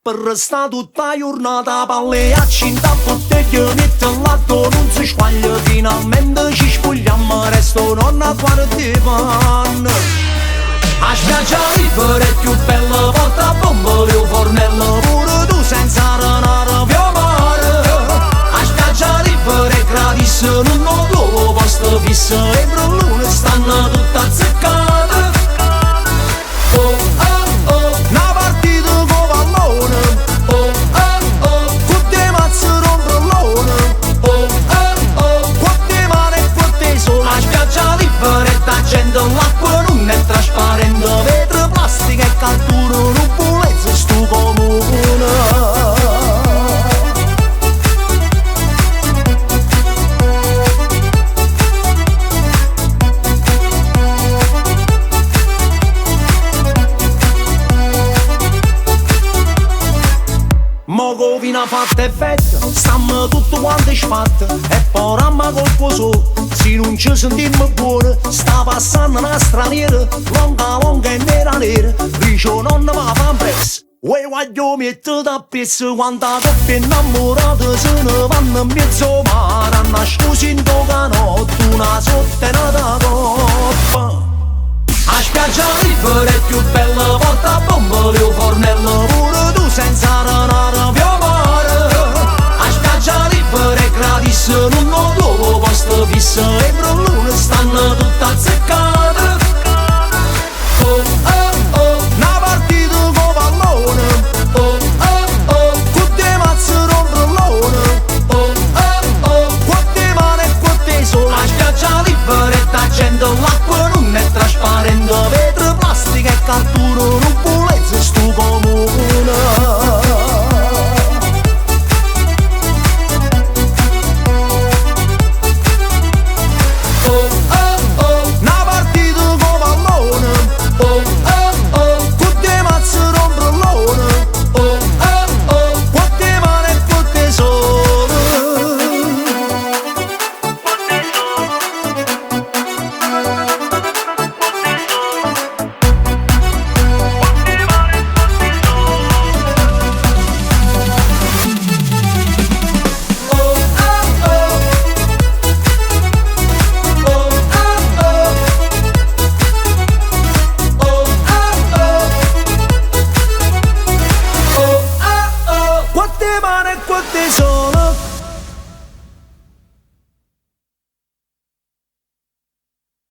per restare tutta la giornata palleacci in da bottiglia, mette al lato non si squaglia, finalmente ci spogliamo, resto nonna quarti panno. A spiaggia libera è più bella, porta bomba il fornello, pure tu senza renare più mare. A spiaggia libera è gratis, non ho trovo posto fisso, e per l'una stanno tutte azzeccate. Oh oh oh, una partita con pallone. Oh oh oh, tutte mazze rombrellone. Oh oh oh, quante mani e quante sole. A spiaggia libera e da gente l'acqua non è trasparente, vetro, plastica e cattura, non pulezza sto comune. Moco vino a fatta effetto, stiamo tutto quanto sfatte, e poi ramma colpo solo, se non ci sentimmo buone, sta passando una straniera, longa longa e nera nera, dice nonna ma fa presso. Uè voglio mettere da pezzo, quanta coppia innamorata se ne vanno in mezzo mare, a nascosi in canotto, una sottena da coppa. A spiaggia libera è più bella, porta bomba